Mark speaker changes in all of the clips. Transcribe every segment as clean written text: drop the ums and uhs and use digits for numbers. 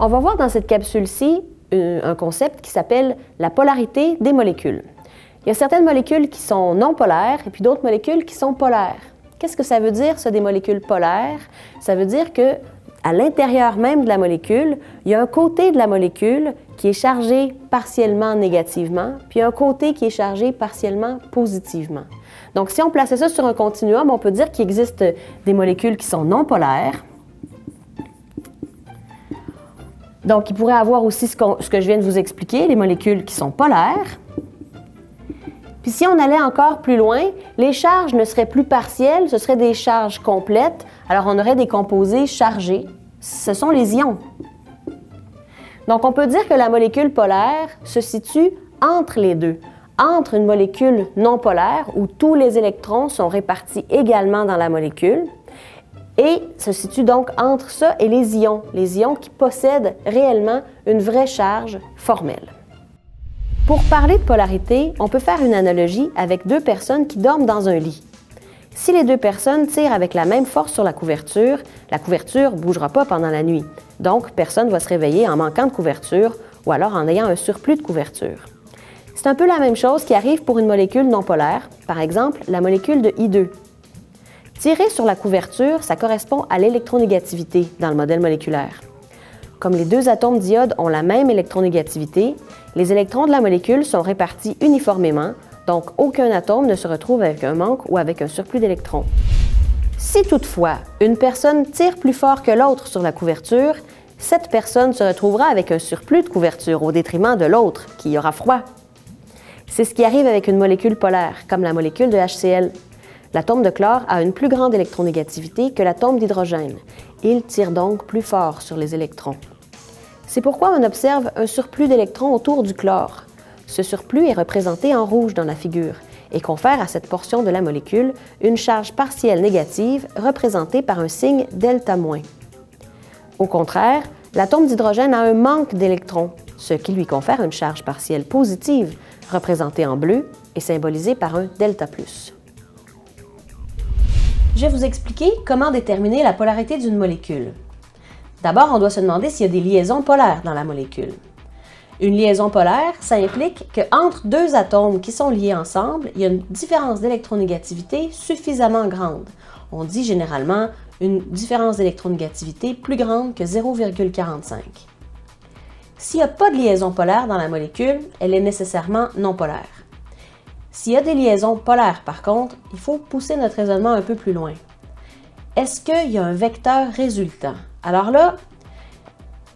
Speaker 1: On va voir dans cette capsule-ci un concept qui s'appelle la polarité des molécules. Il y a certaines molécules qui sont non polaires et puis d'autres molécules qui sont polaires. Qu'est-ce que ça veut dire, ça, des molécules polaires? Ça veut dire que à l'intérieur même de la molécule, il y a un côté de la molécule qui est chargé partiellement négativement, puis un côté qui est chargé partiellement positivement. Donc, si on plaçait ça sur un continuum, on peut dire qu'il existe des molécules qui sont non polaires. Donc, il pourrait avoir aussi ce que je viens de vous expliquer, les molécules qui sont polaires. Puis si on allait encore plus loin, les charges ne seraient plus partielles, ce seraient des charges complètes. Alors, on aurait des composés chargés. Ce sont les ions. Donc, on peut dire que la molécule polaire se situe entre les deux, entre une molécule non polaire où tous les électrons sont répartis également dans la molécule, et se situe donc entre ça et les ions qui possèdent réellement une vraie charge formelle. Pour parler de polarité, on peut faire une analogie avec deux personnes qui dorment dans un lit. Si les deux personnes tirent avec la même force sur la couverture ne bougera pas pendant la nuit. Donc, personne ne va se réveiller en manquant de couverture ou alors en ayant un surplus de couverture. C'est un peu la même chose qui arrive pour une molécule non polaire, par exemple la molécule de I2. Tirer sur la couverture, ça correspond à l'électronégativité dans le modèle moléculaire. Comme les deux atomes d'iode ont la même électronégativité, les électrons de la molécule sont répartis uniformément, donc aucun atome ne se retrouve avec un manque ou avec un surplus d'électrons. Si toutefois une personne tire plus fort que l'autre sur la couverture, cette personne se retrouvera avec un surplus de couverture au détriment de l'autre qui aura froid. C'est ce qui arrive avec une molécule polaire, comme la molécule de HCl. L'atome de chlore a une plus grande électronégativité que l'atome d'hydrogène. Il tire donc plus fort sur les électrons. C'est pourquoi on observe un surplus d'électrons autour du chlore. Ce surplus est représenté en rouge dans la figure et confère à cette portion de la molécule une charge partielle négative représentée par un signe delta-. Au contraire, l'atome d'hydrogène a un manque d'électrons, ce qui lui confère une charge partielle positive représentée en bleu et symbolisée par un delta+. Je vais vous expliquer comment déterminer la polarité d'une molécule. D'abord, on doit se demander s'il y a des liaisons polaires dans la molécule. Une liaison polaire, ça implique qu'entre deux atomes qui sont liés ensemble, il y a une différence d'électronégativité suffisamment grande. On dit généralement une différence d'électronégativité plus grande que 0,45. S'il n'y a pas de liaison polaire dans la molécule, elle est nécessairement non polaire. S'il y a des liaisons polaires, par contre, il faut pousser notre raisonnement un peu plus loin. Est-ce qu'il y a un vecteur résultant? Alors là,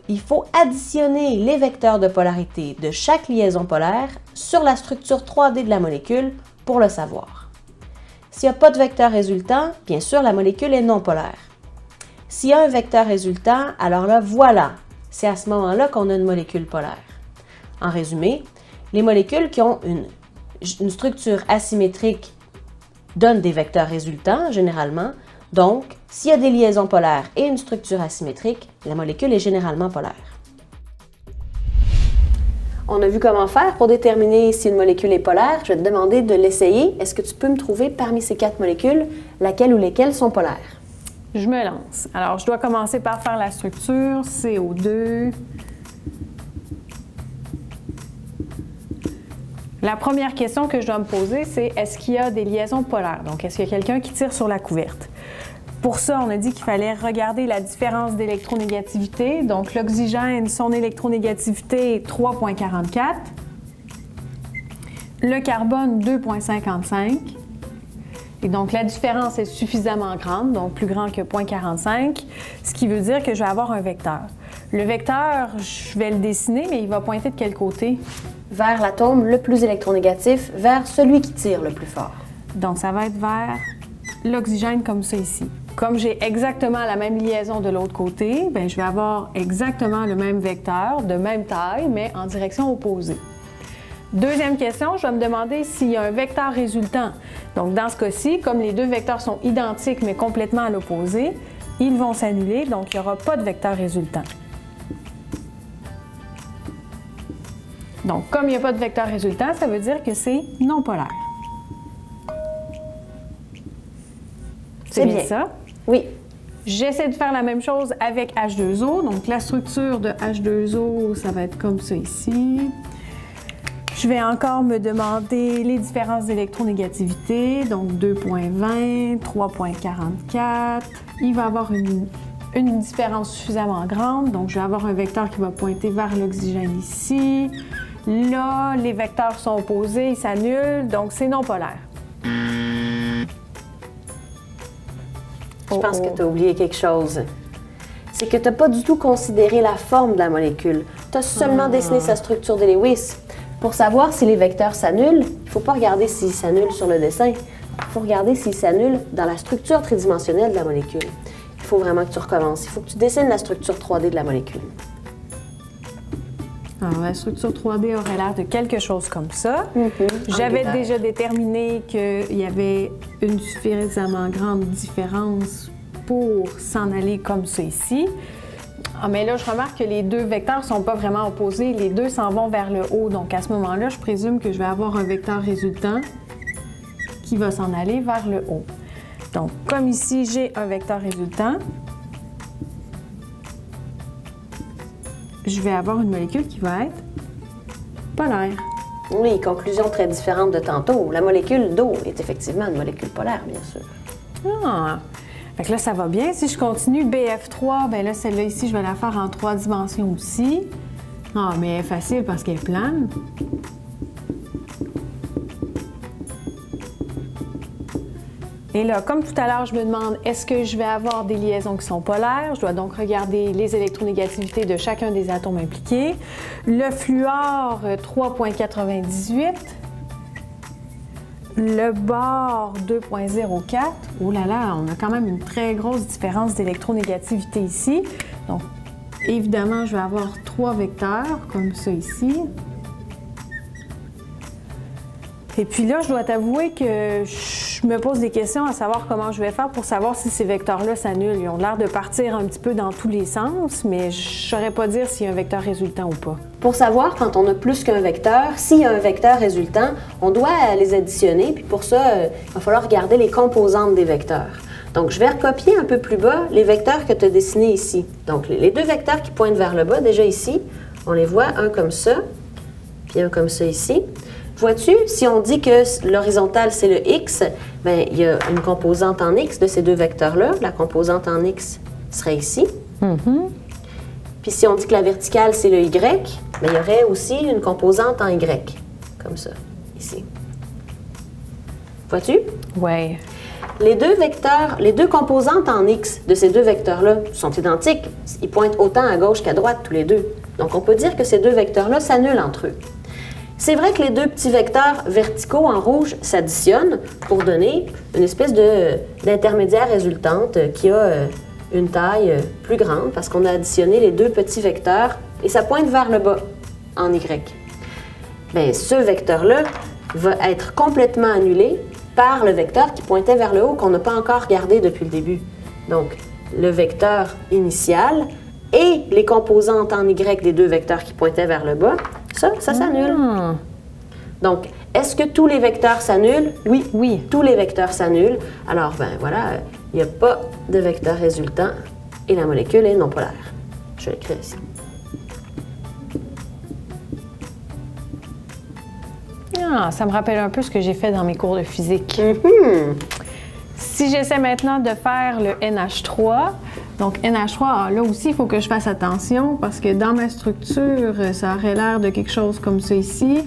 Speaker 1: il faut additionner les vecteurs de polarité de chaque liaison polaire sur la structure 3D de la molécule pour le savoir. S'il n'y a pas de vecteur résultant, bien sûr, la molécule est non polaire. S'il y a un vecteur résultant, alors là, voilà, c'est à ce moment-là qu'on a une molécule polaire. En résumé, les molécules qui ont une structure asymétrique donnent des vecteurs résultants, généralement. Donc, s'il y a des liaisons polaires et une structure asymétrique, la molécule est généralement polaire. On a vu comment faire pour déterminer si une molécule est polaire. Je vais te demander de l'essayer. Est-ce que tu peux me trouver parmi ces 4 molécules laquelle ou lesquelles sont polaires?
Speaker 2: Je me lance. Alors, je dois commencer par faire la structure CO2. La première question que je dois me poser, c'est est-ce qu'il y a des liaisons polaires? Donc, est-ce qu'il y a quelqu'un qui tire sur la couverte? Pour ça, on a dit qu'il fallait regarder la différence d'électronégativité. Donc, l'oxygène, son électronégativité est 3,44. Le carbone, 2,55. Et donc, la différence est suffisamment grande, donc plus grand que 0,45, ce qui veut dire que je vais avoir un vecteur. Le vecteur, je vais le dessiner, mais il va pointer de quel côté?
Speaker 1: Vers l'atome le plus électronégatif, vers celui qui tire le plus fort.
Speaker 2: Donc, ça va être vers l'oxygène comme ça ici. Comme j'ai exactement la même liaison de l'autre côté, bien, je vais avoir exactement le même vecteur, de même taille, mais en direction opposée. Deuxième question, je vais me demander s'il y a un vecteur résultant. Donc, dans ce cas-ci, comme les deux vecteurs sont identiques mais complètement à l'opposé, ils vont s'annuler, donc il n'y aura pas de vecteur résultant. Donc, comme il n'y a pas de vecteur résultant, ça veut dire que c'est non polaire.
Speaker 1: C'est bien
Speaker 2: ça?
Speaker 1: Oui.
Speaker 2: J'essaie de faire la même chose avec H2O. Donc, la structure de H2O, ça va être comme ça ici. Je vais encore me demander les différences d'électronégativité. Donc, 2,20, 3,44. Il va y avoir une différence suffisamment grande. Donc, je vais avoir un vecteur qui va pointer vers l'oxygène ici. Là, les vecteurs sont opposés, ils s'annulent, donc c'est non polaire.
Speaker 1: Je pense que tu as oublié quelque chose. C'est que tu n'as pas du tout considéré la forme de la molécule. Tu as seulement dessiné sa structure de Lewis. Pour savoir si les vecteurs s'annulent, il ne faut pas regarder s'ils s'annulent sur le dessin. Il faut regarder s'ils s'annulent dans la structure tridimensionnelle de la molécule. Il faut vraiment que tu recommences. Il faut que tu dessines la structure 3D de la molécule.
Speaker 2: Alors, la structure 3D aurait l'air de quelque chose comme ça. J'avais déjà déterminé qu'il y avait une suffisamment grande différence pour s'en aller comme ça ici. Ah, mais là, je remarque que les deux vecteurs ne sont pas vraiment opposés. Les deux s'en vont vers le haut. Donc, à ce moment-là, je présume que je vais avoir un vecteur résultant qui va s'en aller vers le haut. Donc, comme ici, j'ai un vecteur résultant, je vais avoir une molécule qui va être polaire.
Speaker 1: Oui, conclusion très différente de tantôt. La molécule d'eau est effectivement une molécule polaire, bien sûr.
Speaker 2: Ah! Fait que là, ça va bien. Si je continue BF3, bien là, celle-là ici, je vais la faire en 3 dimensions aussi. Ah, mais elle est facile parce qu'elle est plane. Et là, comme tout à l'heure, je me demande, est-ce que je vais avoir des liaisons qui sont polaires? Je dois donc regarder les électronégativités de chacun des atomes impliqués. Le fluor, 3,98. Le bore, 2,04. Oh là là, on a quand même une très grosse différence d'électronégativité ici. Donc, évidemment, je vais avoir 3 vecteurs, comme ça ici. Et puis là, je dois t'avouer que je me pose des questions à savoir comment je vais faire pour savoir si ces vecteurs-là s'annulent. Ils ont l'air de partir un petit peu dans tous les sens, mais je ne saurais pas dire s'il y a un vecteur résultant ou pas.
Speaker 1: Pour savoir quand on a plus qu'un vecteur, s'il y a un vecteur résultant, on doit les additionner. Puis pour ça, il va falloir regarder les composantes des vecteurs. Donc, je vais recopier un peu plus bas les vecteurs que tu as dessinés ici. Donc, les deux vecteurs qui pointent vers le bas, déjà ici, on les voit, un comme ça, puis un comme ça ici. Vois-tu, si on dit que l'horizontale, c'est le X, bien, il y a une composante en X de ces deux vecteurs-là. La composante en X serait ici. Puis si on dit que la verticale, c'est le Y, bien, il y aurait aussi une composante en Y, comme ça, ici. Vois-tu?
Speaker 2: Oui.
Speaker 1: Les deux vecteurs, les deux composantes en X de ces deux vecteurs-là sont identiques. Ils pointent autant à gauche qu'à droite, tous les deux. Donc, on peut dire que ces deux vecteurs-là s'annulent entre eux. C'est vrai que les deux petits vecteurs verticaux en rouge s'additionnent pour donner une espèce d'intermédiaire résultante qui a une taille plus grande parce qu'on a additionné les deux petits vecteurs et ça pointe vers le bas en Y. Bien, ce vecteur-là va être complètement annulé par le vecteur qui pointait vers le haut qu'on n'a pas encore regardé depuis le début. Donc, le vecteur initial et les composantes en Y des deux vecteurs qui pointaient vers le bas, ça s'annule. Donc, est-ce que tous les vecteurs s'annulent? Oui. Oui. Tous les vecteurs s'annulent. Alors, ben voilà, il n'y a pas de vecteur résultant et la molécule est non polaire. Je vais l'écrire ici.
Speaker 2: Ah, ça me rappelle un peu ce que j'ai fait dans mes cours de physique. Si j'essaie maintenant de faire le NH3, donc NH3, là aussi, il faut que je fasse attention parce que dans ma structure, ça aurait l'air de quelque chose comme ça ici.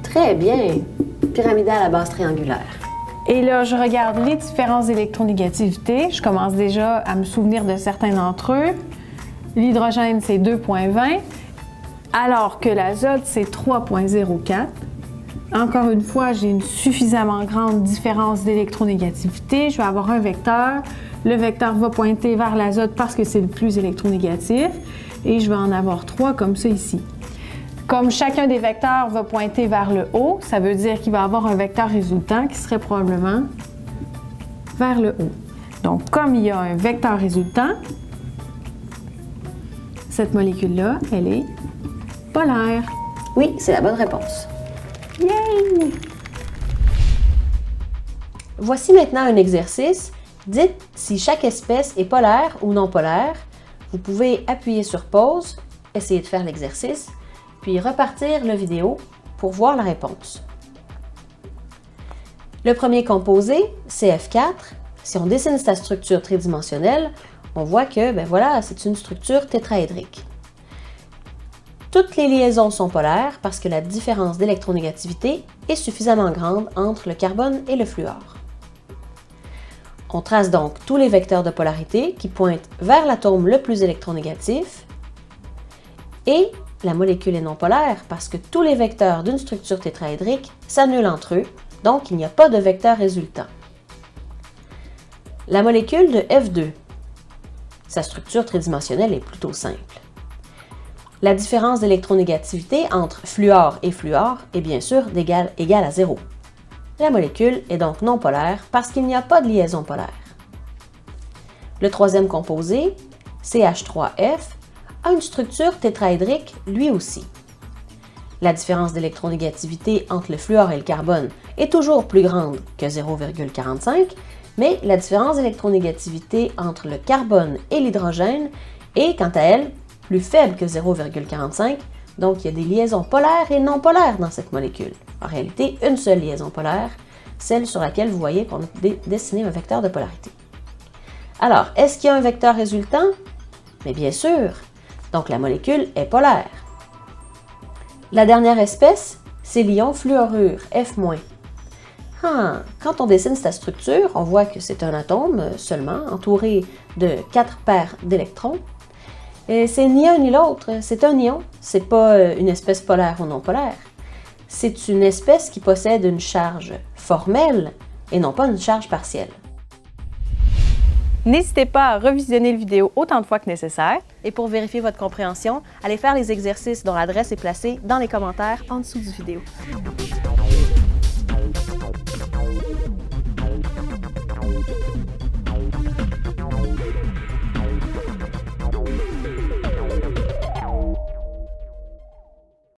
Speaker 1: Très bien. Pyramidale à base triangulaire.
Speaker 2: Et là, je regarde les différences d'électronégativité. Je commence déjà à me souvenir de certains d'entre eux. L'hydrogène, c'est 2,20, alors que l'azote, c'est 3,04. Encore une fois, j'ai une suffisamment grande différence d'électronégativité. Je vais avoir un vecteur. Le vecteur va pointer vers l'azote parce que c'est le plus électronégatif. Et je vais en avoir 3 comme ça ici. Comme chacun des vecteurs va pointer vers le haut, ça veut dire qu'il va avoir un vecteur résultant qui serait probablement vers le haut. Donc, comme il y a un vecteur résultant, cette molécule-là, elle est polaire.
Speaker 1: Oui, c'est la bonne réponse.
Speaker 2: Yay!
Speaker 1: Voici maintenant un exercice. Dites si chaque espèce est polaire ou non polaire. Vous pouvez appuyer sur pause, essayer de faire l'exercice, puis repartir la vidéo pour voir la réponse. Le premier composé, CF4, si on dessine sa structure tridimensionnelle, on voit que, voilà, c'est une structure tétraédrique. Toutes les liaisons sont polaires parce que la différence d'électronégativité est suffisamment grande entre le carbone et le fluor. On trace donc tous les vecteurs de polarité qui pointent vers l'atome le plus électronégatif et la molécule est non polaire parce que tous les vecteurs d'une structure tétraédrique s'annulent entre eux, donc il n'y a pas de vecteur résultant. La molécule de F2, sa structure tridimensionnelle est plutôt simple. La différence d'électronégativité entre fluor et fluor est bien sûr égale à 0. La molécule est donc non polaire parce qu'il n'y a pas de liaison polaire. Le troisième composé, CH3F, a une structure tétraédrique lui aussi. La différence d'électronégativité entre le fluor et le carbone est toujours plus grande que 0,45, mais la différence d'électronégativité entre le carbone et l'hydrogène est, quant à elle, plus faible que 0,45, donc il y a des liaisons polaires et non polaires dans cette molécule. En réalité, une seule liaison polaire, celle sur laquelle vous voyez qu'on a dessiné un vecteur de polarité. Alors, est-ce qu'il y a un vecteur résultant? Mais bien sûr, donc la molécule est polaire. La dernière espèce, c'est l'ion fluorure, F-. Quand on dessine sa structure, on voit que c'est un atome seulement, entouré de 4 paires d'électrons. Et c'est ni un ni l'autre, c'est un ion, c'est pas une espèce polaire ou non polaire. C'est une espèce qui possède une charge formelle et non pas une charge partielle.
Speaker 3: N'hésitez pas à revisionner la vidéo autant de fois que nécessaire.
Speaker 1: Et pour vérifier votre compréhension, allez faire les exercices dont l'adresse est placée dans les commentaires en dessous du vidéo.